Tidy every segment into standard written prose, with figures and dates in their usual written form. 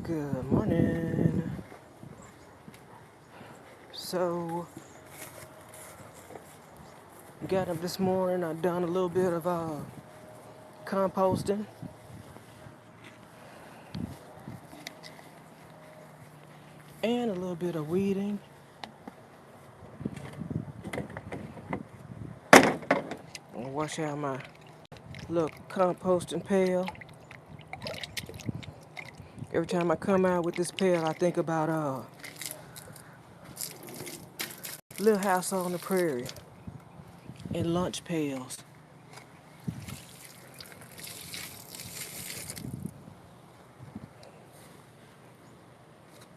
Good morning. So, got up this morning. I done a little bit of composting, and a little bit of weeding. I'm wash out my little composting pail. Every time I come out with this pail, I think about Little House on the Prairie and lunch pails.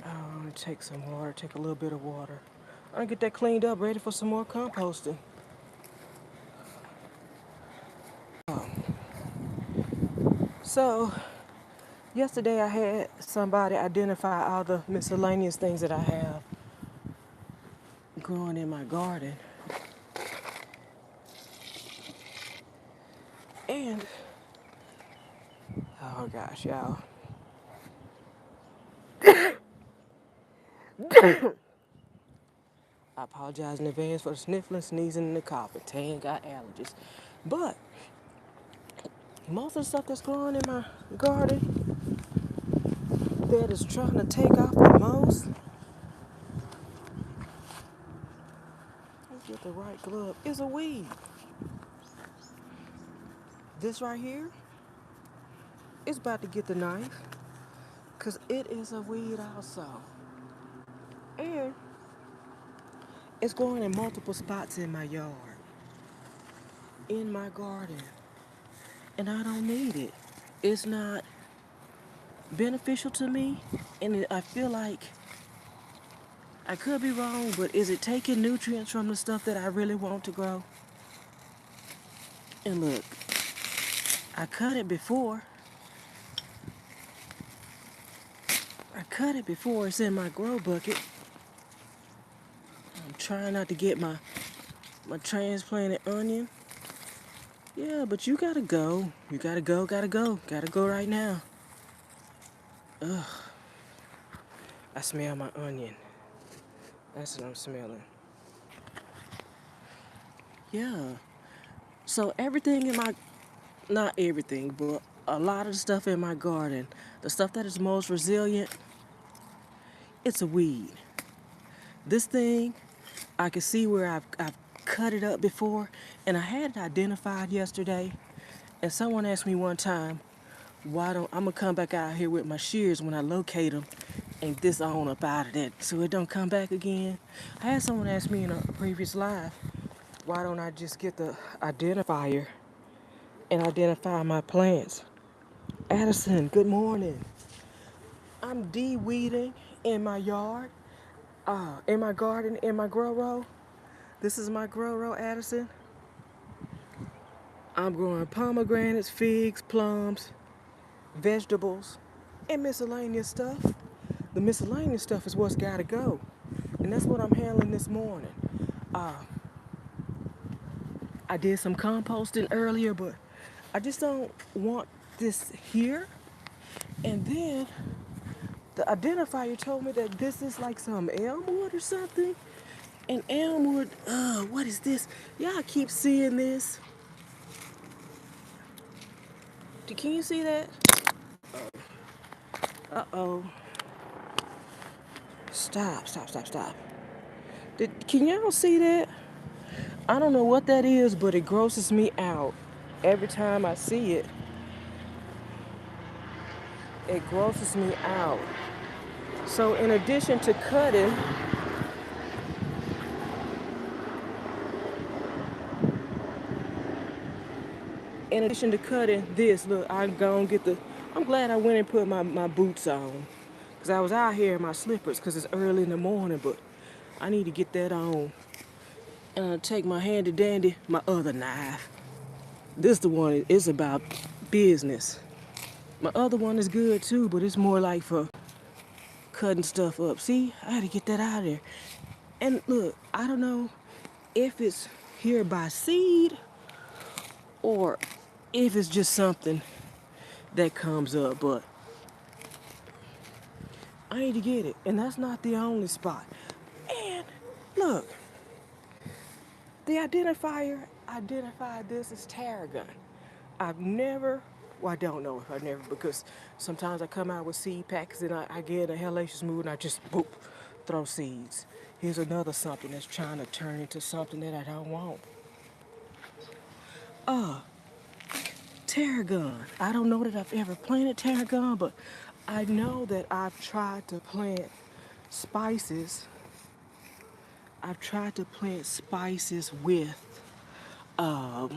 I'm gonna take some water, take a little bit of water. I'm gonna get that cleaned up, ready for some more composting. So, yesterday I had somebody identify all the miscellaneous things that I have growing in my garden. And, oh gosh, y'all. I apologize in advance for the sniffling, sneezing, and the coughing. Tan got allergies. But most of the stuff that's growing in my garden that is trying to take off the most, let's get the right glove, is a weed. This right here is about to get the knife because it is a weed also. And it's growing in multiple spots in my yard, in my garden. And I don't need it. It's not beneficial to me, and I feel like I could be wrong, but is it taking nutrients from the stuff that I really want to grow? And look, I cut it before. It's in my grow bucket. I'm trying not to get my transplanted onion. Yeah, but you gotta go. You gotta go. Gotta go right now. Ugh. I smell my onion. That's what I'm smelling. Yeah. So everything in my, not everything, but a lot of the stuff in my garden, the stuff that is most resilient, it's a weed. This thing, I can see where I've cut it up before, and I had it identified yesterday. And someone asked me one time, why don't I'm gonna come back out here with my shears when I locate them and this on up out of that so it don't come back again. I had someone ask me in a previous live, why don't I just get the identifier and identify my plants? Addison, good morning. I'm de-weeding in my yard, in my garden, in my grow row. This is my grow row, Addison. I'm growing pomegranates, figs, plums, vegetables, and miscellaneous stuff. The miscellaneous stuff is what's gotta go. And that's what I'm handling this morning. I did some composting earlier, but I just don't want this here. And then the identifier told me that this is like some elmwood or something. And elmwood, what is this? Y'all keep seeing this. Can you see that? Uh-oh. Stop. Can y'all see that? I don't know what that is, but it grosses me out. Every time I see it, it grosses me out. So in addition to cutting, this, look, I'm glad I went and put my boots on. Because I was out here in my slippers because it's early in the morning, but I need to get that on. And I'll take my handy dandy, my other knife. This the one, it's about business. My other one is good too, but it's more like for cutting stuff up. See, I had to get that out of there. And look, I don't know if it's here by seed or if it's just something that comes up, but I need to get it. And that's not the only spot. And look, the identifier identified this as tarragon. I've never, well, I don't know if I never, because sometimes I come out with seed packets and I get in a hellacious mood and I just, boop, throw seeds. Here's another something that's trying to turn into something that I don't want. Tarragon. I don't know that I've ever planted tarragon, but I know that I've tried to plant spices. I've tried to plant spices with my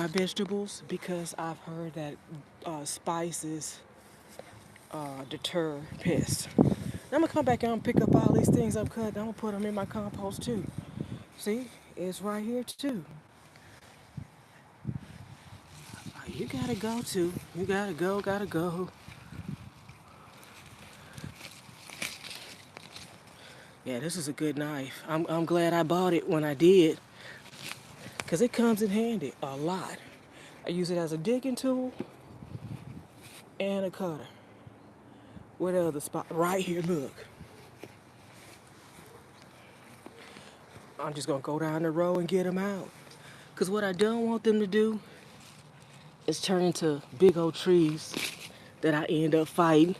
vegetables because I've heard that spices deter pests. Now I'm gonna come back out and pick up all these things I've cut. I'm gonna put them in my compost too. See, it's right here too. You gotta go too. You gotta go, gotta go. Yeah, this is a good knife. I'm glad I bought it when I did, because it comes in handy a lot. I use it as a digging tool and a cutter. What other spot? Right here, look. I'm just gonna go down the row and get them out. Because what I don't want them to do is turn into big old trees that I end up fighting.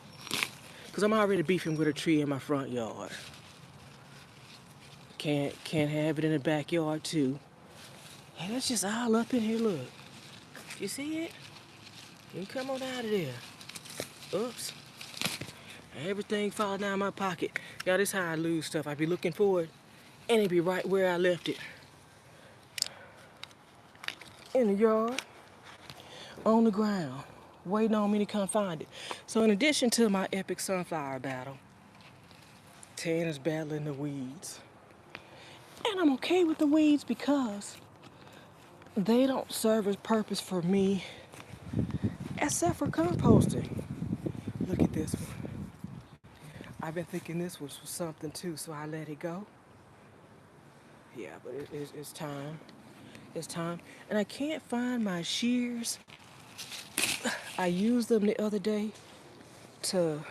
Because I'm already beefing with a tree in my front yard. Can't have it in the backyard too. And it's just all up in here, look. You see it? You come on out of there. Oops. Everything falls down my pocket. Y'all, this how I lose stuff. I be looking for it, and it be right where I left it. In the yard, on the ground, waiting on me to come find it. So in addition to my epic sunflower battle, Tan is battling the weeds. And I'm okay with the weeds because they don't serve a purpose for me except for composting. Look at this one. I've been thinking this was something too, so I let it go. Yeah, but it's time. It's time. And I can't find my shears. I used them the other day to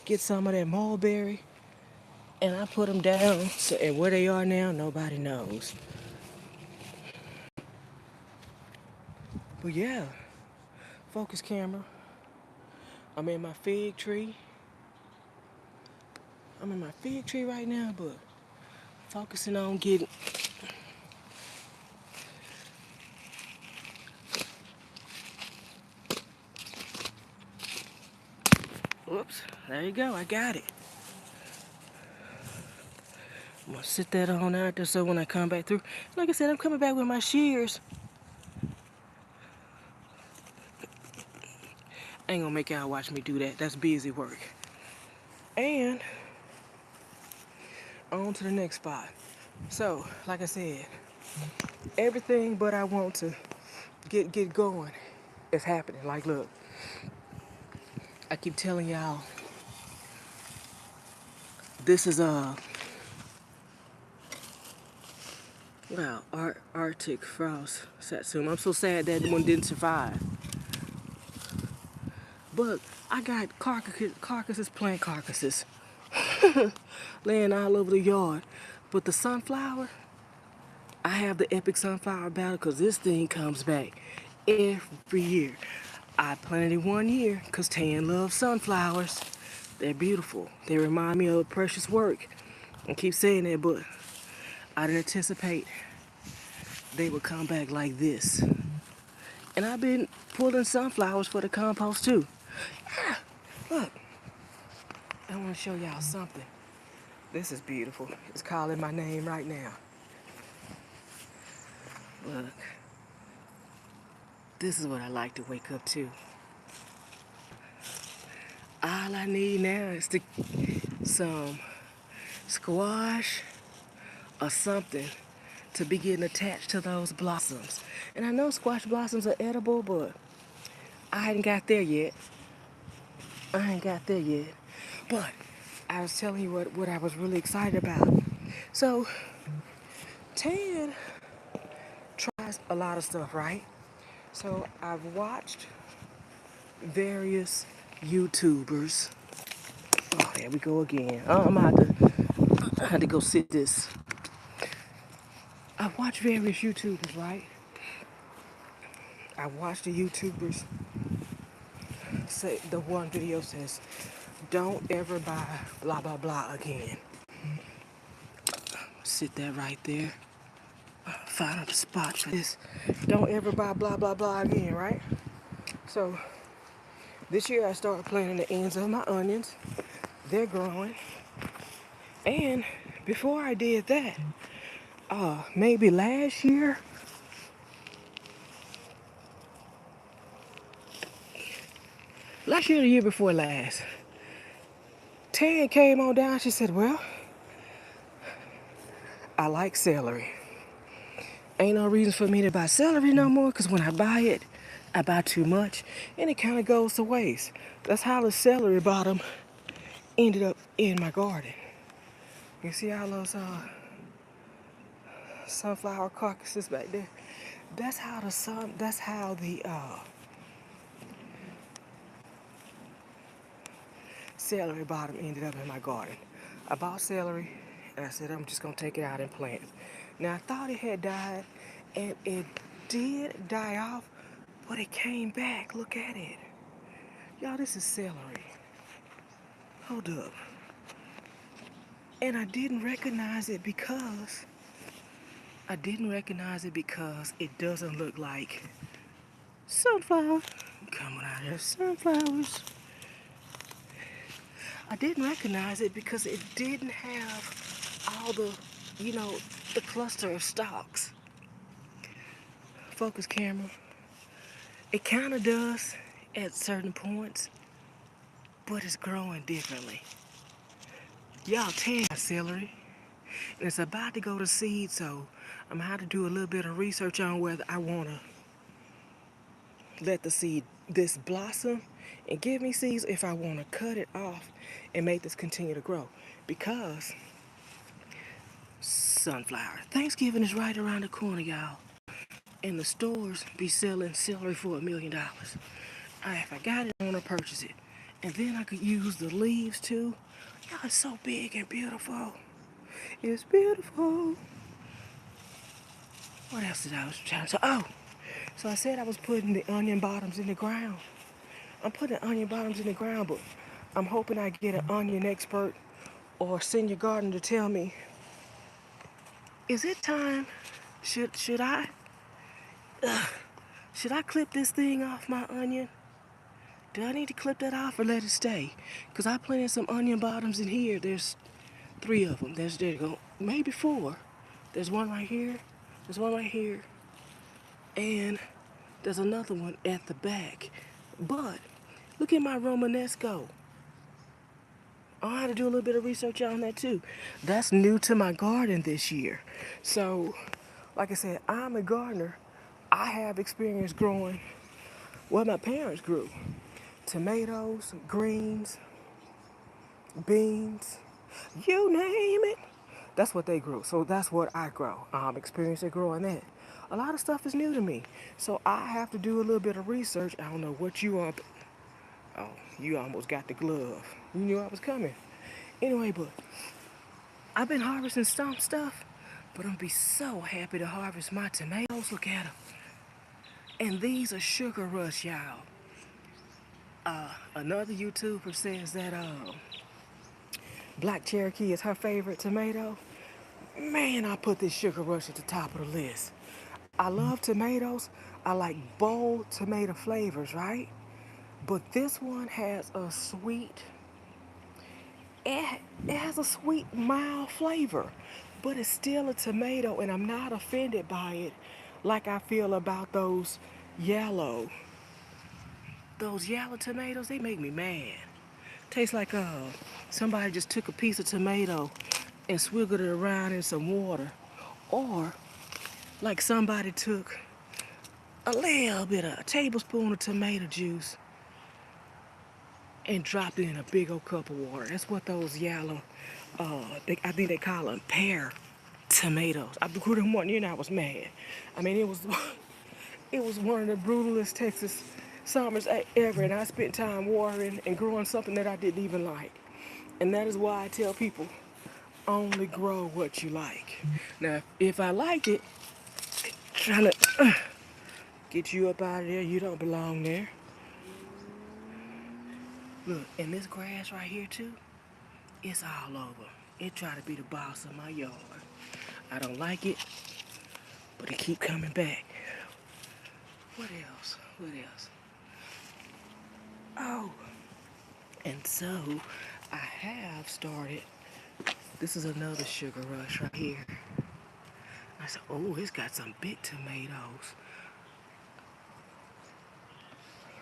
get some of that mulberry, and I put them down. So, and where they are now, nobody knows. But yeah, focus camera. I'm in my fig tree. I'm in my fig tree right now, but focusing on getting. Whoops, there you go, I got it. I'm gonna sit that on out there so when I come back through, like I said, I'm coming back with my shears. I ain't gonna make y'all watch me do that. That's busy work. And on to the next spot. So, like I said, everything but I want to get going is happening. Like, look, I keep telling y'all, this is a wow, Arctic frost satsuma. I'm so sad that one didn't survive. But I got carcasses, plant carcasses, laying all over the yard. But the sunflower, I have the epic sunflower battle because this thing comes back every year. I planted it one year because Tan loves sunflowers. They're beautiful. They remind me of precious work. I keep saying that, but I didn't anticipate they would come back like this. And I've been pulling sunflowers for the compost too. Ah, look, I want to show y'all something. This is beautiful. It's calling my name right now. Look, this is what I like to wake up to. All I need now is some squash or something to be getting attached to those blossoms. And I know squash blossoms are edible, but I ain't got there yet. But I was telling you what I was really excited about. So, Tan tries a lot of stuff, right? So I've watched various YouTubers. Oh, there we go again. I had to go sit this. I watch various YouTubers, right? I watch the YouTubers say the one video says, "Don't ever buy blah blah blah again." Sit that right there. Find a spot for this. Don't ever buy blah blah blah again, right? So this year I started planting the ends of my onions. They're growing. And before I did that, maybe last year, the year before last, Tan came on down. She said, "Well, I like celery. Ain't no reason for me to buy celery no more because when I buy it, I buy too much and it kind of goes to waste." That's how the celery bottom ended up in my garden. You see all those sunflower carcasses back there? That's how the celery bottom ended up in my garden. I bought celery and I said I'm just gonna take it out and plant it. Now I thought it had died and it did die off, but it came back. Look at it. Y'all, this is celery. Hold up. And it doesn't look like sunflower. Coming out here, sunflowers. I didn't recognize it because it didn't have all the, you know, the cluster of stalks. Focus camera. It kind of does at certain points, but it's growing differently. Y'all, tan celery. And it's about to go to seed, so I'm gonna have to do a little bit of research on whether I wanna let the seed this blossom and give me seeds, if I wanna cut it off and make this continue to grow. Because sunflower. Thanksgiving is right around the corner, y'all. And the stores be selling celery for $1 million. If I got it, I wanna purchase it. And then I could use the leaves too. Y'all, it's so big and beautiful. It's beautiful. What else did I was trying to say? Oh, so I said I was putting the onion bottoms in the ground. I'm putting onion bottoms in the ground, but I'm hoping I get an onion expert or senior gardener to tell me, is it time? Should I should I clip this thing off my onion? Do I need to clip that off or let it stay? Because I planted some onion bottoms in here. There's 3 of them. There you go. Maybe 4. There's one right here. There's one right here. And there's another one at the back. But look at my Romanesco. I had to do a little bit of research on that too. That's new to my garden this year. So, like I said, I'm a gardener. I have experience growing what my parents grew. Tomatoes, greens, beans, you name it. That's what they grew. So that's what I grow. I'm experienced at growing that. A lot of stuff is new to me. So I have to do a little bit of research. I don't know what you are. Oh, you almost got the glove. You knew I was coming. Anyway, but I've been harvesting some stuff, but I'm gonna be so happy to harvest my tomatoes. Look at them. And these are Sugar Rush, y'all. Another YouTuber says that Black Cherokee is her favorite tomato. Man, I put this Sugar Rush at the top of the list. I love tomatoes. I like bold tomato flavors, right? But this one has a sweet, it has a sweet, mild flavor. But it's still a tomato, and I'm not offended by it like I feel about yellow. Those yellow tomatoes, they make me mad. Tastes like somebody just took a piece of tomato and swiggled it around in some water. Or like somebody took a little bit of a tablespoon of tomato juice and dropped it in a big old cup of water. That's what those yellow, I think they call them pear tomatoes. I grew them one year and I was mad. I mean, it was it was one of the brutalest Texas summers ever, and I spent time watering and growing something that I didn't even like. And that is why I tell people, only grow what you like. Now, if I liked it, trying to get you up out of there, you don't belong there. Look, and this grass right here too, it's all over. It try to be the boss of my yard. I don't like it, but it keep coming back. What else? What else? Oh, and so I have started. This is another sugar rush right here. I said, oh, it's got some big tomatoes.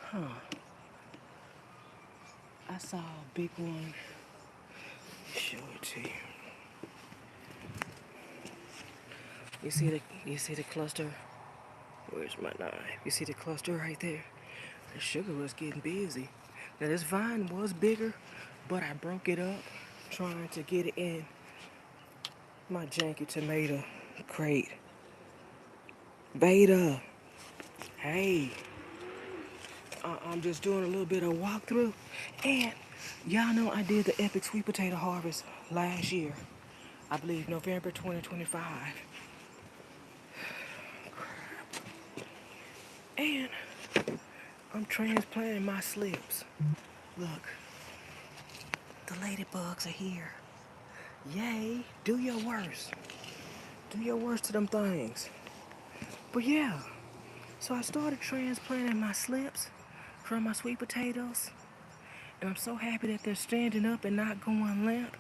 Huh. I saw a big one. Show it to you. You see the cluster? Where's my knife? You see the cluster right there? The sugar was getting busy. Now this vine was bigger, but I broke it up trying to get it in my janky tomato crate. Beta, hey, I'm just doing a little bit of walkthrough. And y'all know I did the epic sweet potato harvest last year. I believe November 2025. And I'm transplanting my slips. Look, the ladybugs are here. Yay, do your worst. Do your worst to them things. But yeah, so I started transplanting my slips from my sweet potatoes. And I'm so happy that they're standing up and not going limp.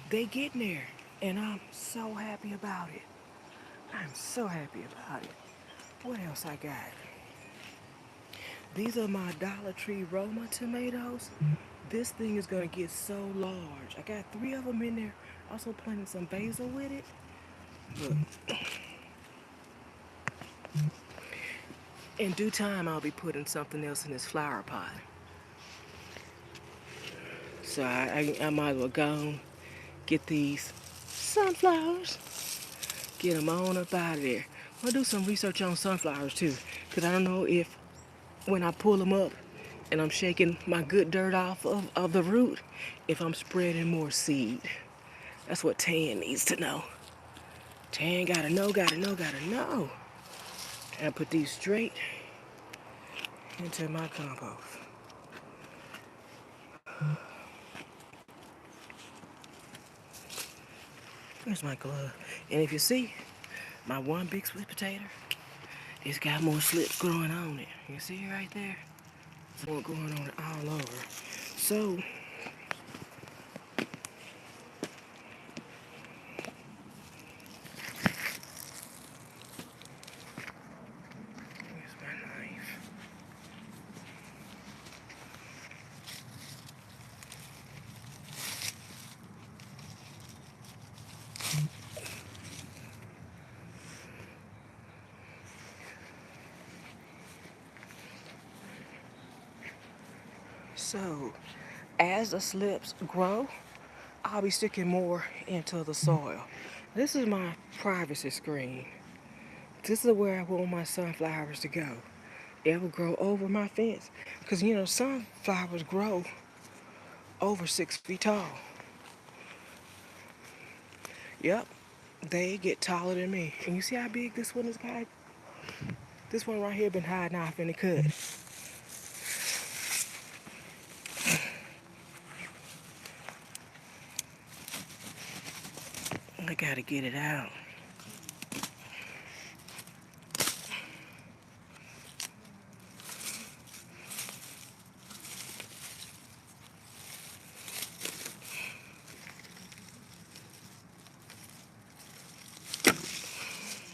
They getting there. And I'm so happy about it. I'm so happy about it. What else I got? These are my Dollar Tree Roma tomatoes. This thing is gonna get so large. I got 3 of them in there. Also planted some basil with it. Look. In due time, I'll be putting something else in this flower pot. So I might as well go and get these sunflowers. Get them on up out of there. I'm gonna do some research on sunflowers too. Because I don't know if when I pull them up and I'm shaking my good dirt off of the root, if I'm spreading more seed. That's what Tan needs to know. Tan gotta know, gotta know, gotta know. And put these straight into my compost. Here's my glove. And if you see, my one big sweet potato, it's got more slips growing on it. You see it right there? There's more growing on it all over. So, here's my knife. So, as the slips grow, I'll be sticking more into the soil. This is my privacy screen. This is where I want my sunflowers to go. It will grow over my fence. Because, you know, sunflowers grow over 6 feet tall. Yep, they get taller than me. And you see how big this one is, guys? This one right here been hiding off in the cut. I gotta get it out.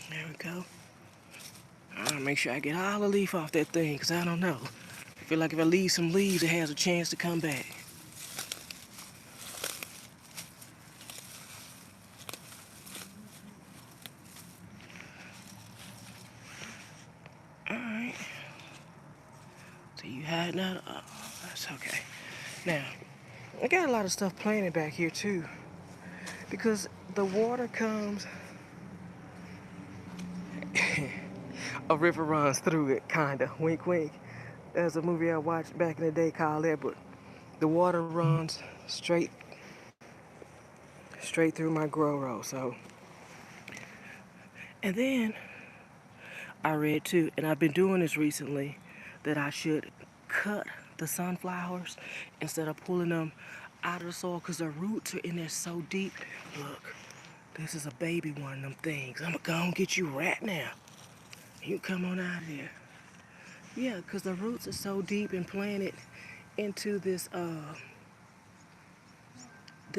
There we go. I'll make sure I get all the leaf off that thing, because I don't know. I feel like if I leave some leaves, it has a chance to come back. Alright. So you had that? Oh, that's okay. Now, I got a lot of stuff planted back here too. Because the water comes... A river runs through it, kinda. Wink, wink. There's a movie I watched back in the day called that, but the water runs straight through my grow row. So, and then I read too, and I've been doing this recently, that I should cut the sunflowers instead of pulling them out of the soil because their roots are in there so deep. Look, this is a baby one of them things. I'm gonna go and get you right now. You come on out of there. Yeah, because the roots are so deep and planted into this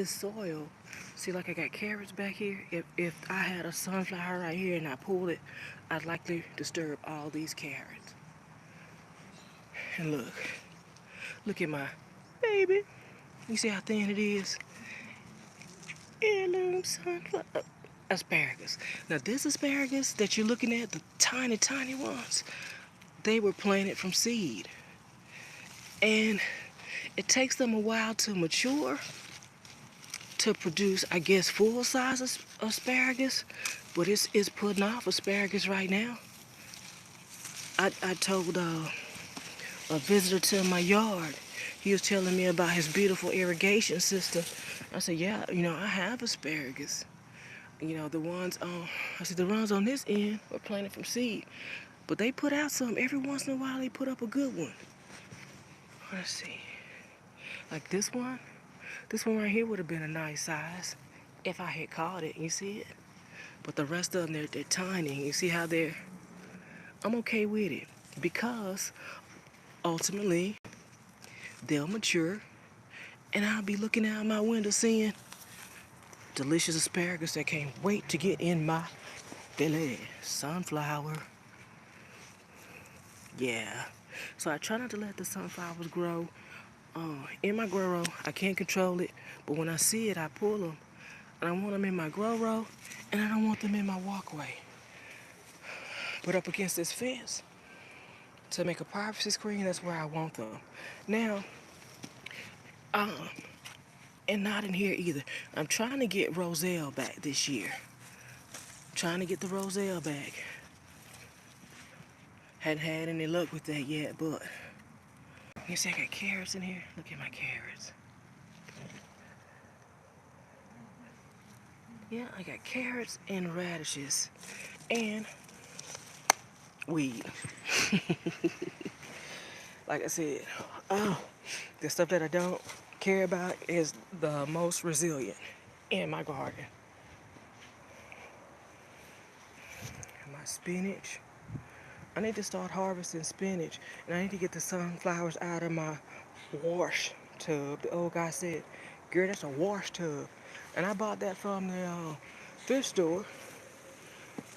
soil. See, like I got carrots back here. If I had a sunflower right here and I pulled it, I'd likely disturb all these carrots. And look at my baby. You see how thin it is? Heirloom sunflower asparagus. Now this asparagus that you're looking at, the tiny, tiny ones, they were planted from seed. And it takes them a while to mature to produce, I guess, full-size asparagus, but it's putting off asparagus right now. I told a visitor to my yard, he was telling me about his beautiful irrigation system. I said, yeah, I have asparagus. The ones on, I said, the ones on this end were planted from seed, but they put out some, every once in a while they put up a good one. Let's see, like this one right here would have been a nice size if I had caught it, you see it? But the rest of them, they're tiny. You see how I'm okay with it because ultimately they'll mature and I'll be looking out my window seeing delicious asparagus that can't wait to get in my belly. Sunflower. Yeah. So I try not to let the sunflowers grow in my grow row. I can't control it, but when I see it, I pull them. And I want them in my grow row, and I don't want them in my walkway. But up against this fence, to make a privacy screen, that's where I want them. Now, and not in here either. I'm trying to get Roselle back this year. Trying to get the Roselle back. Hadn't had any luck with that yet, but you see I got carrots in here? Look at my carrots. Yeah, I got carrots and radishes and weed. Like I said, the stuff that I don't care about is the most resilient in my garden. My spinach. I need to start harvesting spinach, and I need to get the sunflowers out of my wash tub. The old guy said, girl, that's a wash tub. And I bought that from the thrift store.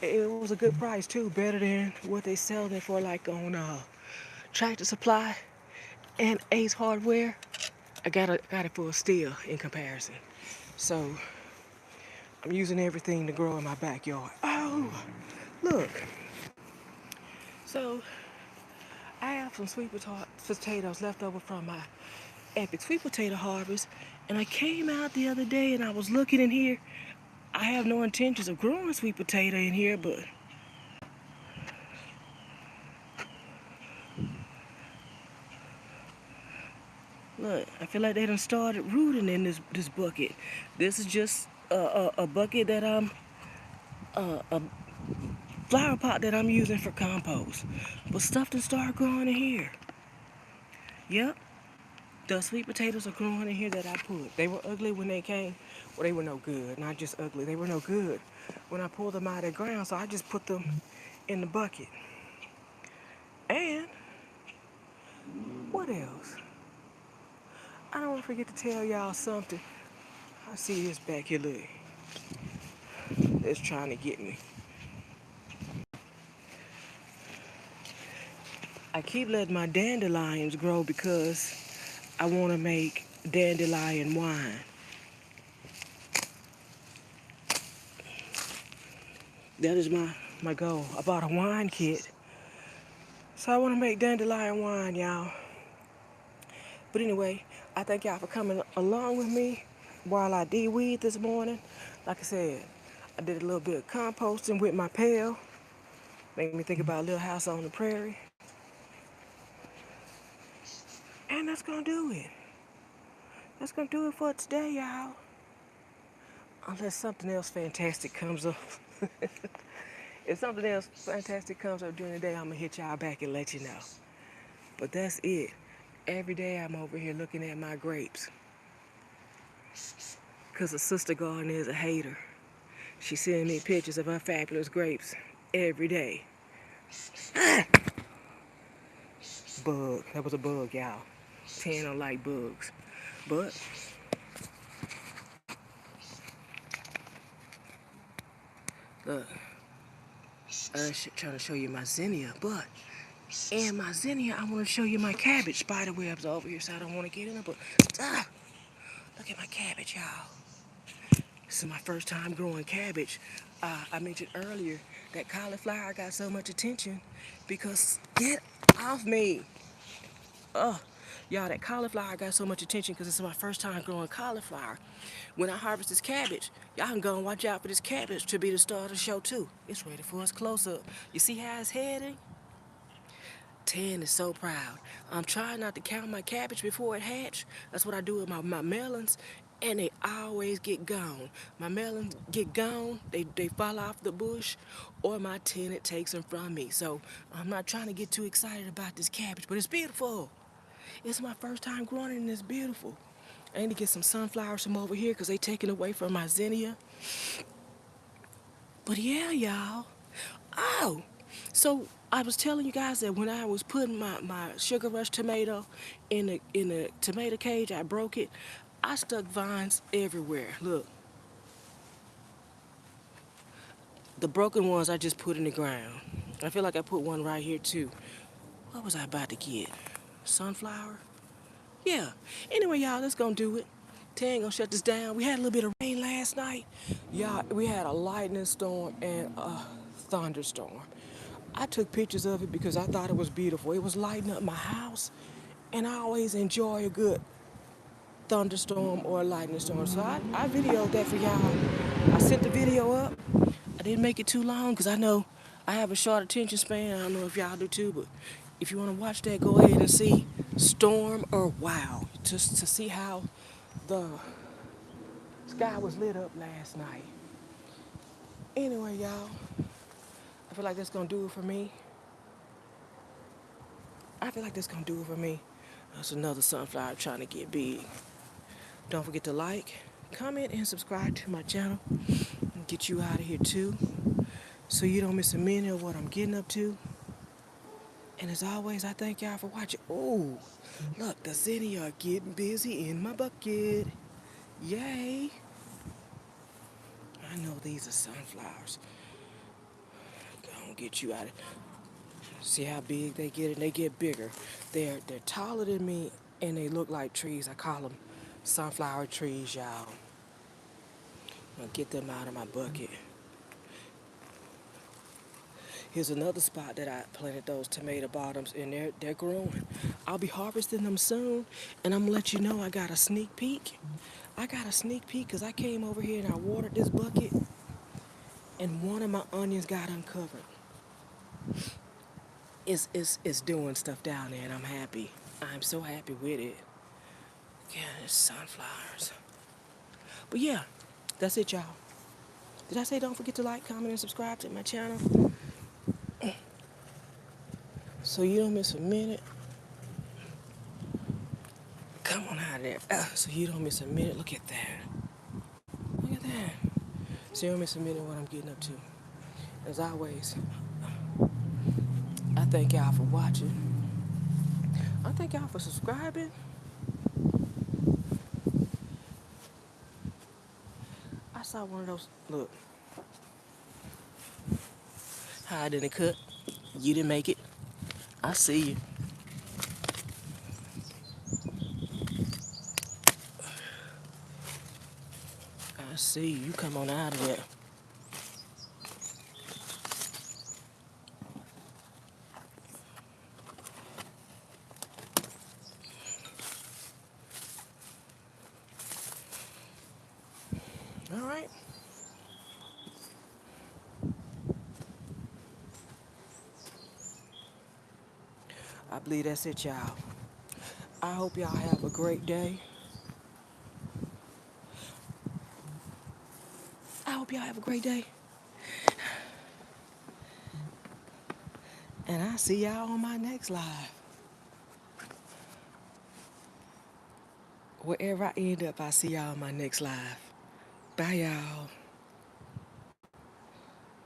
It was a good price too, better than what they sell it for, like on Tractor Supply and Ace Hardware. I got it for a steal in comparison. So I'm using everything to grow in my backyard. Oh, look. So I have some sweet potatoes left over from my epic sweet potato harvest, and I came out the other day and I was looking in here. I have no intentions of growing sweet potato in here, but look, I feel like they done started rooting in this bucket. This is just a bucket that a flower pot that I'm using for compost. But stuff done started growing in here. Yep, the sweet potatoes are growing in here that I put. They were ugly when they came. Well, they were no good. Not just ugly. They were no good when I pulled them out of the ground. So I just put them in the bucket. And what else? I don't want to forget to tell y'all something. I see this back here, look. It's trying to get me. I keep letting my dandelions grow because I want to make dandelion wine. That is my goal. I bought a wine kit. So I want to make dandelion wine, y'all. But anyway, I thank y'all for coming along with me while I de-weed this morning. Like I said, I did a little bit of composting with my pail. Make me think about Little House on the Prairie. And that's gonna do it. That's gonna do it for today, y'all. Unless something else fantastic comes up. If something else fantastic comes up during the day, I'm gonna hit y'all back and let you know. But that's it. Every day I'm over here looking at my grapes. Cause a sister gardener is a hater. She sending me pictures of her fabulous grapes every day. Bug. That was a bug, y'all. Tan don't like bugs. But look, trying to show you my zinnia, but in my zinnia, I want to show you my cabbage. Spider webs over here, so I don't want to get in them. But look at my cabbage, y'all. This is my first time growing cabbage. I mentioned earlier that cauliflower got so much attention because get off me. Y'all, that cauliflower got so much attention because this is my first time growing cauliflower. When I harvest this cabbage, y'all can go and watch out for this cabbage to be the star of the show too. It's ready for its close-up. You see how it's heading? 10 is so proud. I'm trying not to count my cabbage before it hatch. That's what I do with my melons, and they always get gone. My melons get gone, they fall off the bush, or my tenant takes them from me. So I'm not trying to get too excited about this cabbage, but it's beautiful. It's my first time growing it and it's beautiful. I need to get some sunflowers from over here because they taken away from my zinnia. But yeah, y'all. Oh, so I was telling you guys that when I was putting my Sugar Rush tomato in the tomato cage, I broke it. I stuck vines everywhere. Look, the broken ones I just put in the ground. I feel like I put one right here too. What was I about to get? Sunflower? Yeah. Anyway, y'all, that's gonna do it. Tan gonna shut this down. We had a little bit of rain last night. Y'all, we had a lightning storm and a thunderstorm. I took pictures of it because I thought it was beautiful. It was lighting up my house, and I always enjoy a good thunderstorm or a lightning storm. So I videoed that for y'all. I sent the video up. I didn't make it too long because I know I have a short attention span. I don't know if y'all do too, but if you want to watch that, go ahead and see Storm or Wow, just to see how the sky was lit up last night. Anyway, y'all, I feel like that's gonna do it for me. I feel like that's gonna do it for me. That's another sunflower trying to get big. Don't forget to like, comment, and subscribe to my channel. And get you out of here too, so you don't miss a minute of what I'm getting up to. And as always, I thank y'all for watching. Oh, look, the zinnia are getting busy in my bucket. Yay! I know these are sunflowers. Gonna get you out of. See how big they get, and they get bigger. They're taller than me, and they look like trees. I call them sunflower trees, y'all. I'm gonna get them out of my bucket. Here's another spot that I planted those tomato bottoms, and they're growing. I'll be harvesting them soon, and I'm gonna let you know I got a sneak peek. I got a sneak peek because I came over here and I watered this bucket, and one of my onions got uncovered. It's doing stuff down there, and I'm happy. I'm so happy with it. Yeah, it's sunflowers. But yeah, that's it, y'all. Did I say don't forget to like, comment, and subscribe to my channel? So you don't miss a minute. Come on out of there. So you don't miss a minute. Look at that. Look at that. So you don't miss a minute what I'm getting up to. As always, I thank y'all for watching. I thank y'all for subscribing. I saw one of those. Look. Hide in the cut. You didn't make it. I see you. I see you. You come on out of there. All right. I believe that's it, y'all. I hope y'all have a great day. I hope y'all have a great day. And I'll see y'all on my next live. Wherever I end up, I'll see y'all on my next live. Bye, y'all.